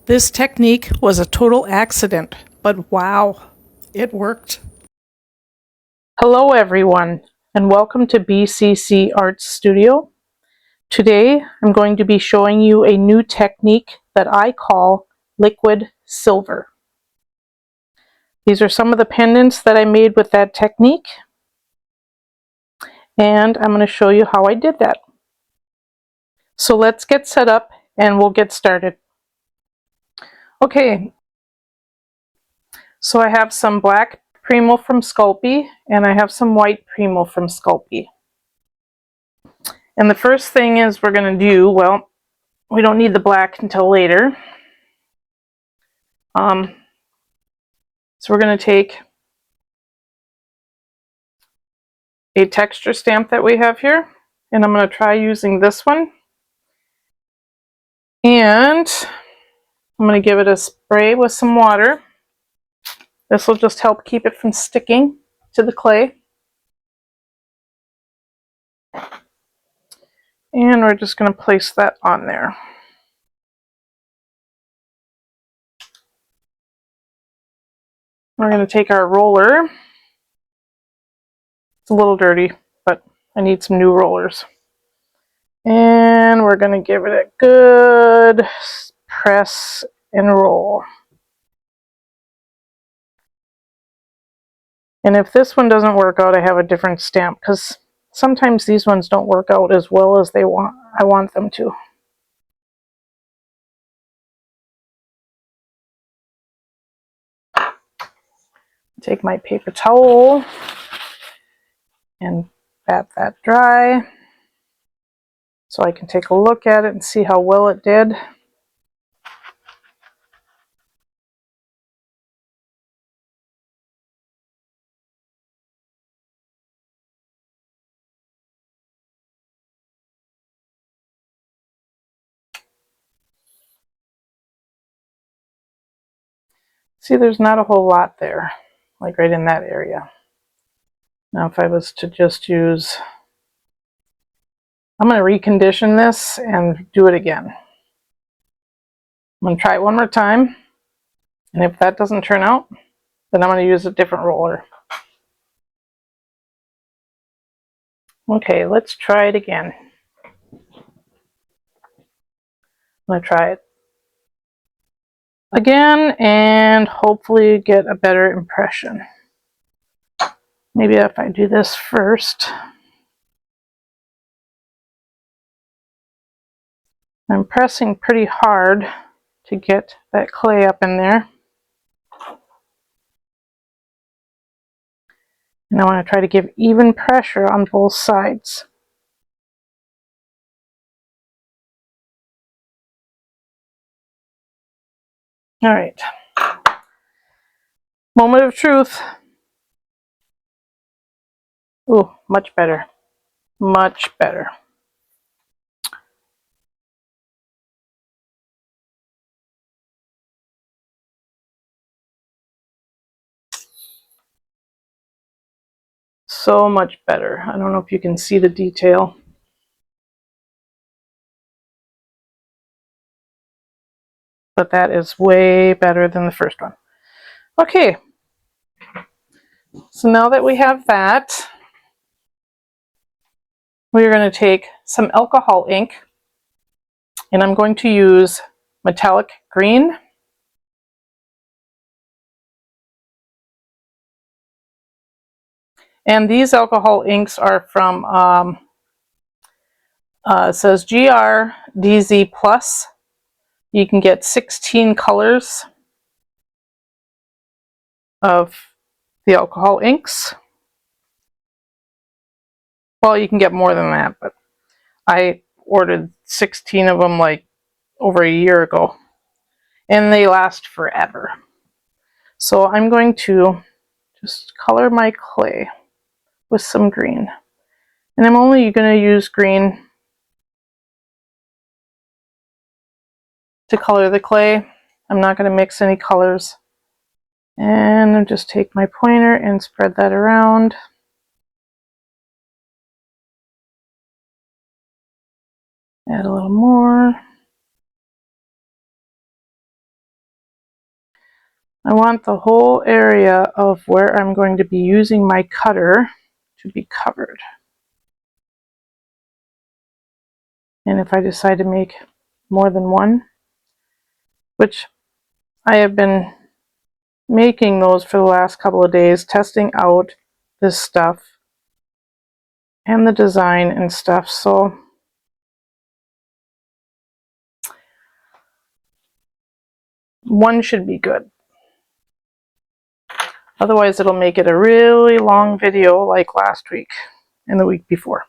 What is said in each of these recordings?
This technique was a total accident, but wow, it worked. Hello everyone, and welcome to BCCArts Studio. Today I'm going to be showing you a new technique that I call liquid silver. These are some of the pendants that I made with that technique, and I'm going to show you how I did that. So let's get set up and we'll get started. Okay, so I have some black Primo from Sculpey and I have some white Primo from Sculpey. And the first thing is we're going to do, well, we don't need the black until later. So we're going to take a texture stamp that we have here, and I'm going to try using this one. And I'm going to give it a spray with some water. This will just help keep it from sticking to the clay. And we're just going to place that on there. We're going to take our roller. It's a little dirty, but I need some new rollers. And we're going to give it a good press and roll. And if this one doesn't work out, I have a different stamp, because sometimes these ones don't work out as well as I want them to. Take my paper towel and pat that dry so I can take a look at it and see how well it did. See, there's not a whole lot there, like right in that area. Now if I was to just use, I'm going to recondition this and do it again. I'm going to try it one more time, and if that doesn't turn out, then I'm going to use a different roller. Okay, let's try it again. I'm going to try it again and hopefully get a better impression. Maybe if I do this first. I'm pressing pretty hard to get that clay up in there. And I want to try to give even pressure on both sides. All right. Moment of truth. Ooh, much better. Much better. So much better. I don't know if you can see the detail. But that is way better than the first one. Okay. So now that we have that, we're going to take some alcohol ink, and I'm going to use metallic green. And these alcohol inks are from, it says GRDZ Plus. You can get 16 colors of the alcohol inks. Well, you can get more than that, but I ordered 16 of them like over a year ago, and they last forever. So I'm going to just color my clay with some green. And I'm only going to use green to color the clay. I'm not going to mix any colors. And I'll just take my pointer and spread that around. Add a little more. I want the whole area of where I'm going to be using my cutter to be covered. And if I decide to make more than one, which I have been making those for the last couple of days, testing out this stuff and the design and stuff, so one should be good. Otherwise it'll make it a really long video like last week and the week before.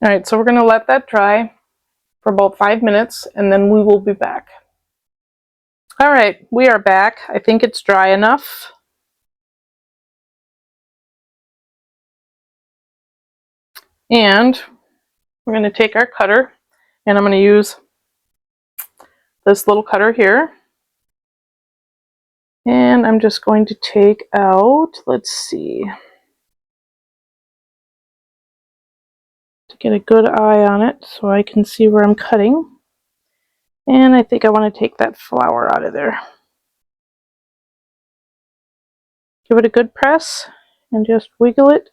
Alright, so we're going to let that dry for about 5 minutes and then we will be back. Alright, we are back. I think it's dry enough. And we're going to take our cutter and I'm going to use this little cutter here. And I'm just going to take out, let's see, to get a good eye on it so I can see where I'm cutting. And I think I want to take that flower out of there. Give it a good press and just wiggle it.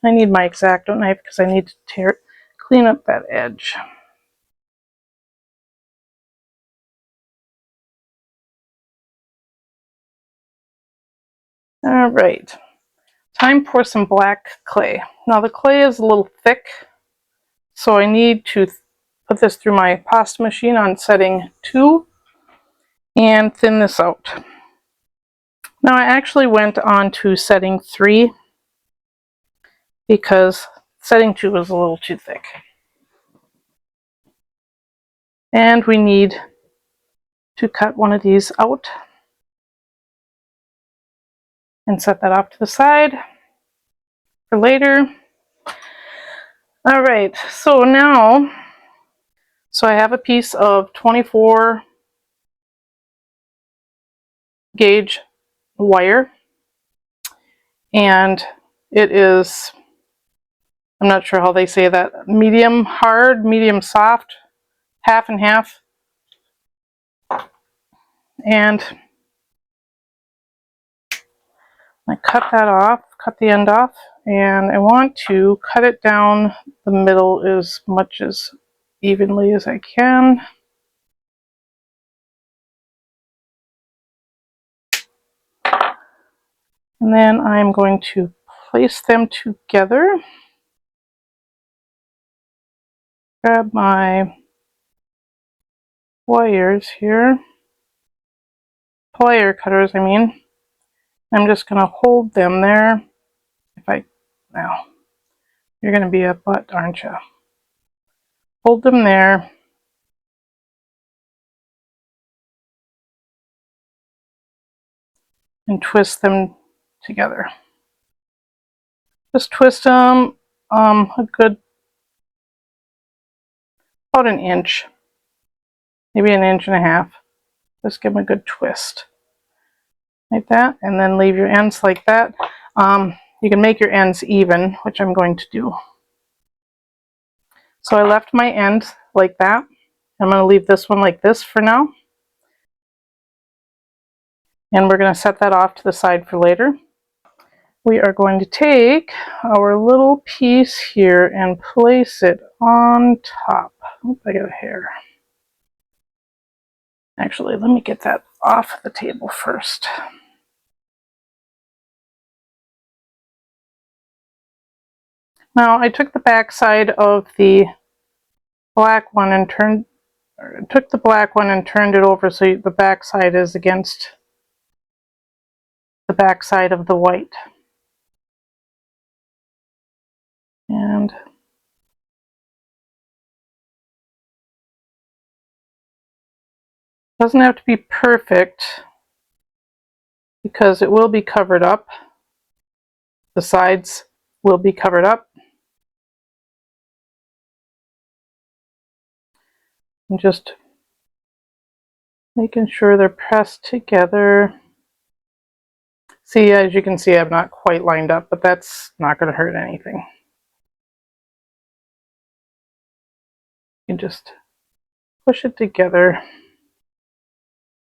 I need my X-Acto knife because I need to clean up that edge. All right, time for some black clay. Now the clay is a little thick, so I need to put this through my pasta machine on setting 2 and thin this out. Now I actually went on to setting 3 because setting 2 was a little too thick. And we need to cut one of these out and set that off to the side for later. All right, so I have a piece of 24 gauge wire, and it is, I'm not sure how they say that, medium hard, medium soft, half and half. And I cut that off, cut the end off, and I want to cut it down the middle as much as evenly as I can. And then I'm going to place them together. Grab my wires here, plier cutters I mean. I'm just going to hold them there. Now, you're going to be a butt, aren't you? Hold them there. And twist them together. Just twist them a good, about an inch, maybe an inch and a half. Just give them a good twist. Like that, and then leave your ends like that. You can make your ends even, which I'm going to do. So I left my end like that. I'm going to leave this one like this for now. And we're going to set that off to the side for later. We are going to take our little piece here and place it on top. Oop, I got a hair. Actually, let me get that off the table first. Now I took the back side of the black one and took the black one and turned it over so the back side is against the back side of the white. And doesn't have to be perfect because it will be covered up. The sides will be covered up. And just making sure they're pressed together. See, as you can see, I'm not quite lined up, but that's not going to hurt anything. You can just push it together,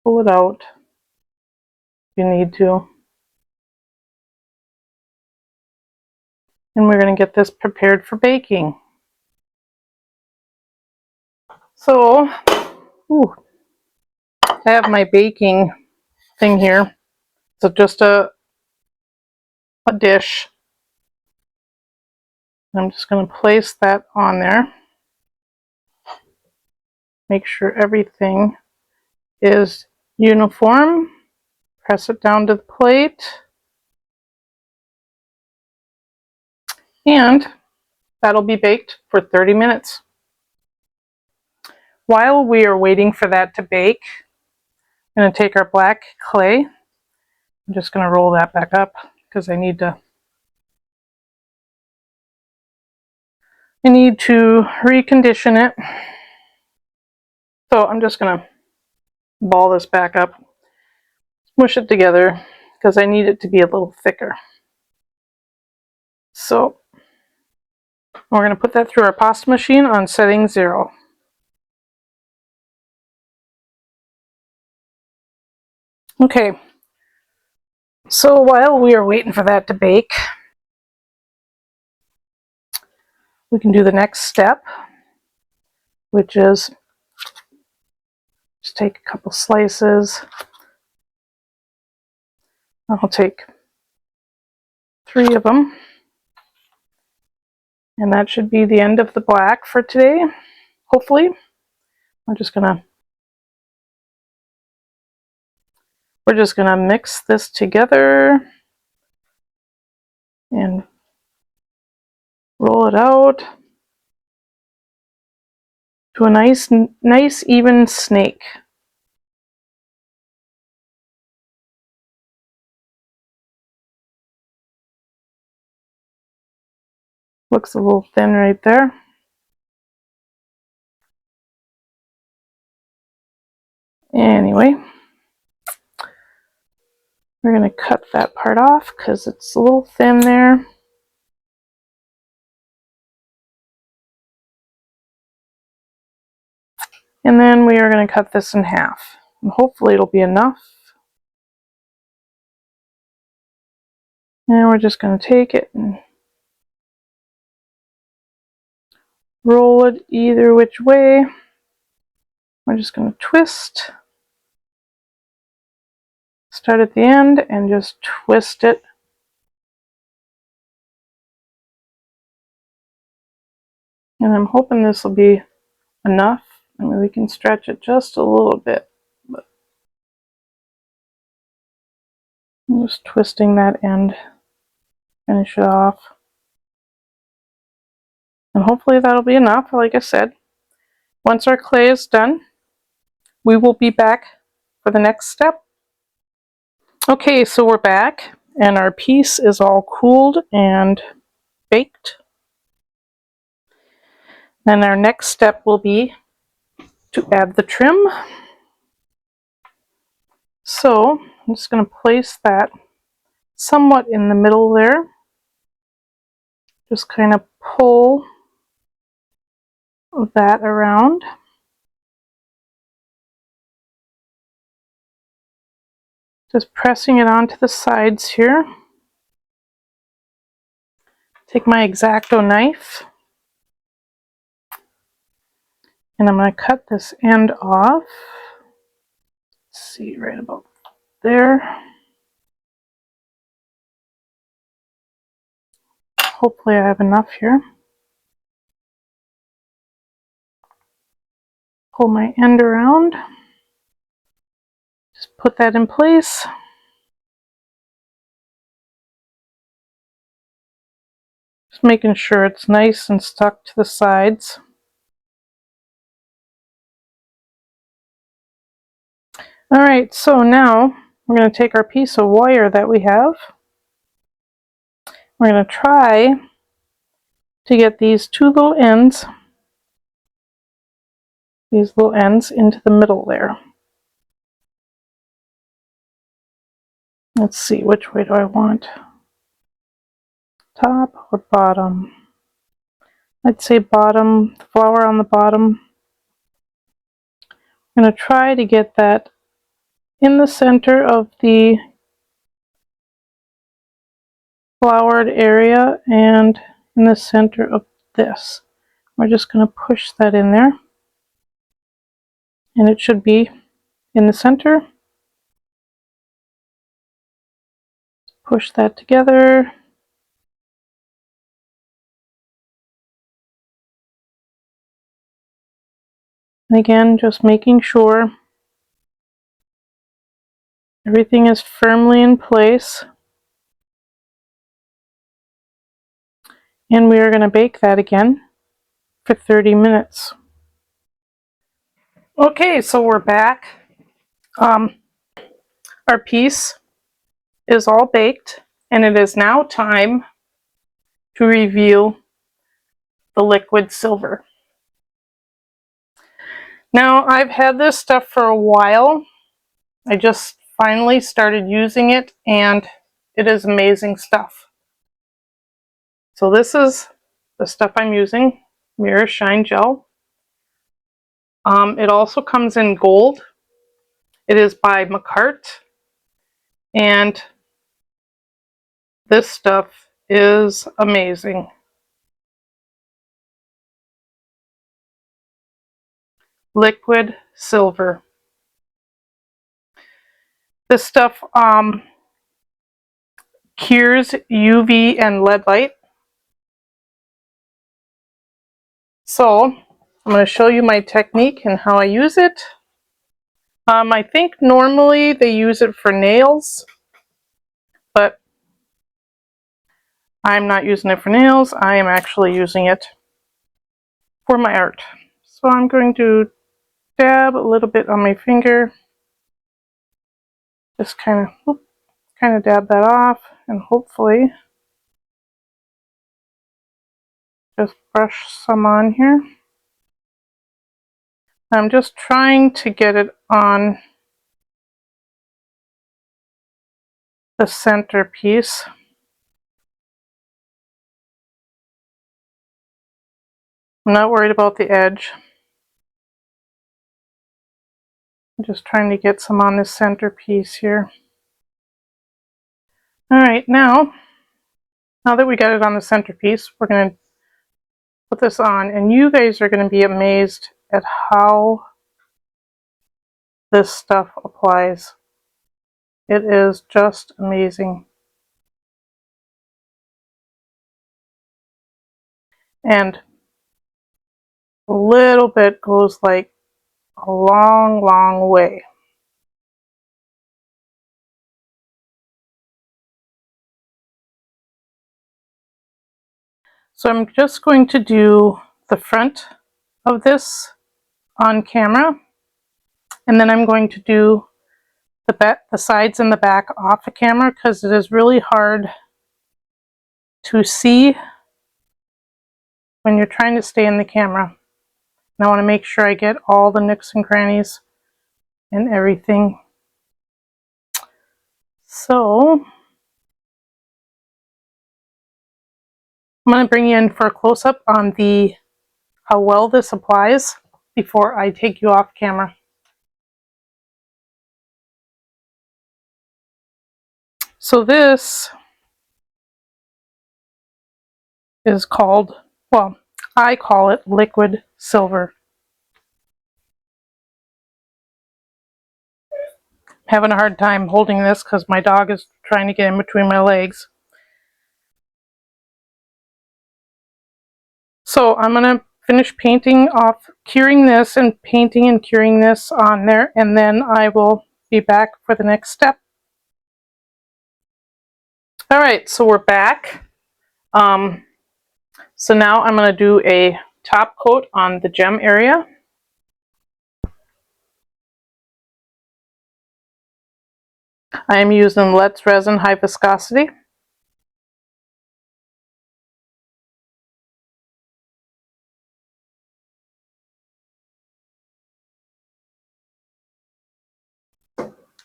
pull it out if you need to. And we're going to get this prepared for baking. So, I have my baking thing here. So just a dish. I'm just going to place that on there. Make sure everything is uniform. Press it down to the plate. And that'll be baked for 30 minutes. While we are waiting for that to bake, I'm going to take our black clay. I'm just going to roll that back up because I need to recondition it. So I'm just going to ball this back up, smush it together because I need it to be a little thicker. So we're going to put that through our pasta machine on setting 0. Okay, so while we are waiting for that to bake, we can do the next step, which is just take a couple slices. I'll take 3 of them. And that should be the end of the black for today, hopefully. We're just gonna mix this together and roll it out to a nice even snake. Looks a little thin right there. Anyway, we're going to cut that part off because it's a little thin there. And then we are going to cut this in half. And hopefully it'll be enough. And we're just going to take it and roll it either which way. We're just going to twist. Start at the end and just twist it. And I'm hoping this will be enough. I mean, we can stretch it just a little bit. But I'm just twisting that end, finish it off. And hopefully that'll be enough, like I said. Once our clay is done, we will be back for the next step. Okay, so we're back and our piece is all cooled and baked. Then our next step will be to add the trim. So I'm just going to place that somewhat in the middle there. Just kind of pull that around. Just pressing it onto the sides here. Take my X-Acto knife and I'm going to cut this end off. Let's see, right about there. Hopefully I have enough here. Pull my end around. Just put that in place. Just making sure it's nice and stuck to the sides. Alright, so now we're going to take our piece of wire that we have. We're going to try to get these little ends into the middle there. Let's see, which way do I want? Top or bottom? I'd say bottom, the flower on the bottom. I'm going to try to get that in the center of the flowered area and in the center of this. We're just going to push that in there, and it should be in the center. Push that together. And again, just making sure everything is firmly in place. And we are going to bake that again for 30 minutes. Okay, so we're back. Our piece is all baked, and it is now time to reveal the liquid silver. Now, I've had this stuff for a while. I just finally started using it, and it is amazing stuff. So this is the stuff I'm using, Mirror Shine Gel. It also comes in gold. It is by BCCArts, and this stuff is amazing. Liquid silver. This stuff cures UV and LED light. So I'm going to show you my technique and how I use it. I think normally they use it for nails, but I'm not using it for nails. I am actually using it for my art. So I'm going to dab a little bit on my finger. Just kind of dab that off, and hopefully just brush some on here. I'm just trying to get it on the center piece. I'm not worried about the edge. I'm just trying to get some on this center piece here. Alright, now that we got it on the centerpiece, we're going to put this on, and you guys are going to be amazed at how this stuff applies. It is just amazing. And a little bit goes like a long, long way. So I'm just going to do the front of this on camera, and then I'm going to do the sides and the back off the camera, because it is really hard to see when you're trying to stay in the camera. And I want to make sure I get all the nooks and crannies and everything. So I'm going to bring you in for a close-up on how well this applies before I take you off camera. So this is called, well, I call it liquid silver. I'm having a hard time holding this because my dog is trying to get in between my legs. So I'm going to finish painting off, curing this and painting and curing this on there, and then I will be back for the next step. Alright, so we're back. So now I'm going to do a top coat on the gem area. I am using Let's Resin High Viscosity.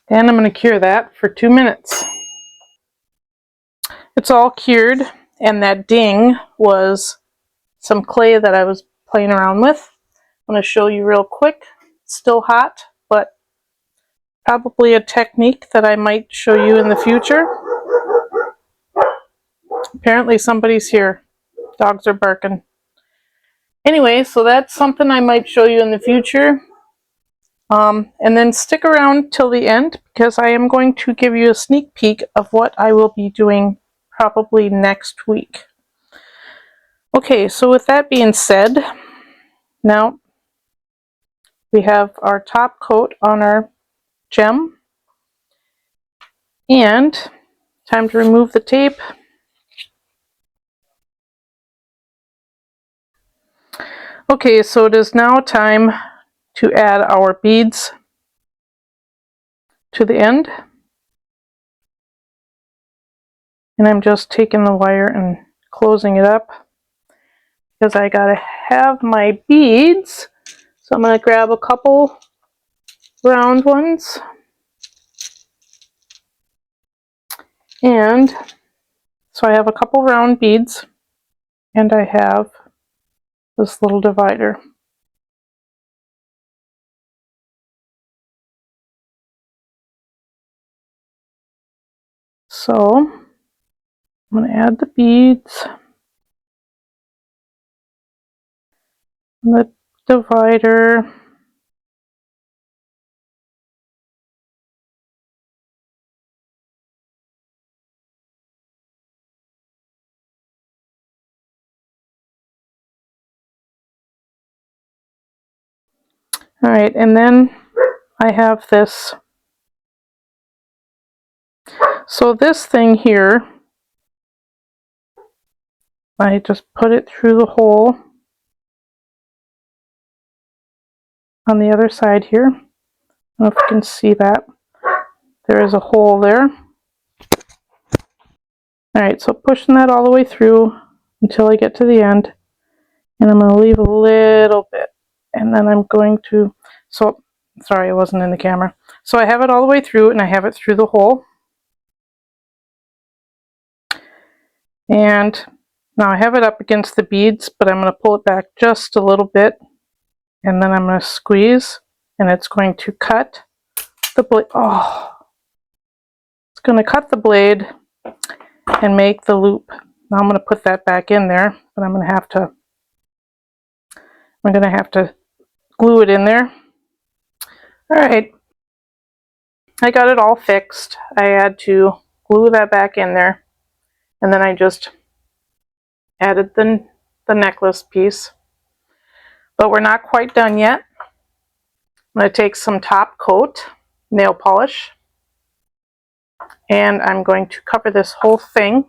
And I'm going to cure that for 2 minutes. It's all cured, and that ding was some clay that I was playing around with. I'm going to show you real quick. still hot, but probably a technique that I might show you in the future. Apparently somebody's here. Dogs are barking. Anyway, so that's something I might show you in the future. And then stick around till the end, because I am going to give you a sneak peek of what I will be doing probably next week. Okay, so with that being said, now we have our top coat on our gem, and time to remove the tape. Okay, so it is now time to add our beads to the end. And I'm just taking the wire and closing it up, because I gotta have my beads. So I'm gonna grab a couple round ones. And so I have a couple round beads, and I have this little divider. So I'm going to add the beads, the divider, all right, and then I have this. So this thing here, I just put it through the hole on the other side here. I don't know if you can see that. There is a hole there. All right, so pushing that all the way through until I get to the end, and I'm going to leave a little bit, and then I'm going to, so, sorry, I wasn't in the camera. So I have it all the way through, and I have it through the hole. And now I have it up against the beads, but I'm going to pull it back just a little bit, and then I'm going to squeeze, and it's going to cut the blade. Oh, it's going to cut the blade and make the loop. Now I'm going to put that back in there, but I'm going to have to glue it in there. All right, I got it all fixed. I had to glue that back in there, and then I just added the necklace piece. But we're not quite done yet. I'm going to take some top coat nail polish, and I'm going to cover this whole thing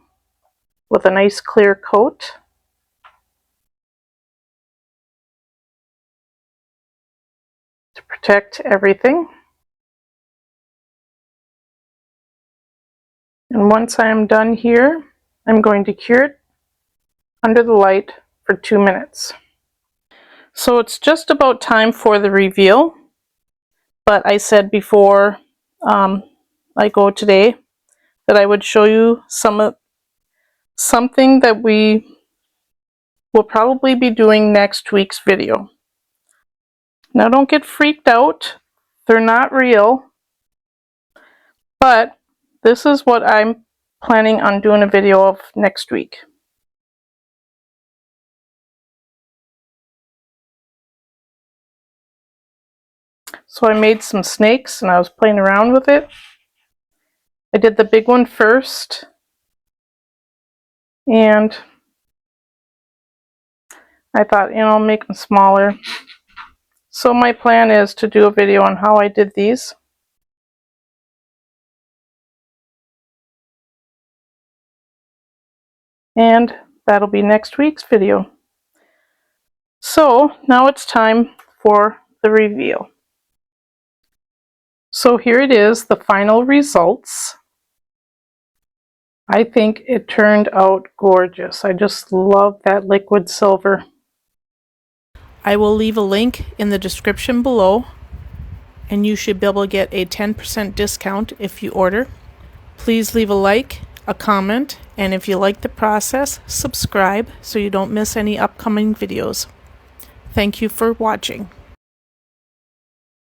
with a nice clear coat. To protect everything. And once I'm done here, I'm going to cure it under the light for 2 minutes. So it's just about time for the reveal, but I said before I go today that I would show you something that we will probably be doing next week's video. Now don't get freaked out, they're not real, but this is what I'm planning on doing a video of next week. So I made some snakes and I was playing around with it. I did the big one first, and I thought, you know, I'll make them smaller. So my plan is to do a video on how I did these. And that'll be next week's video. So now it's time for the reveal. So here it is, the final results. I think it turned out gorgeous. I just love that liquid silver. I will leave a link in the description below, and you should be able to get a 10% discount if you order. Please leave a like, a comment, and if you like the process, subscribe so you don't miss any upcoming videos. Thank you for watching.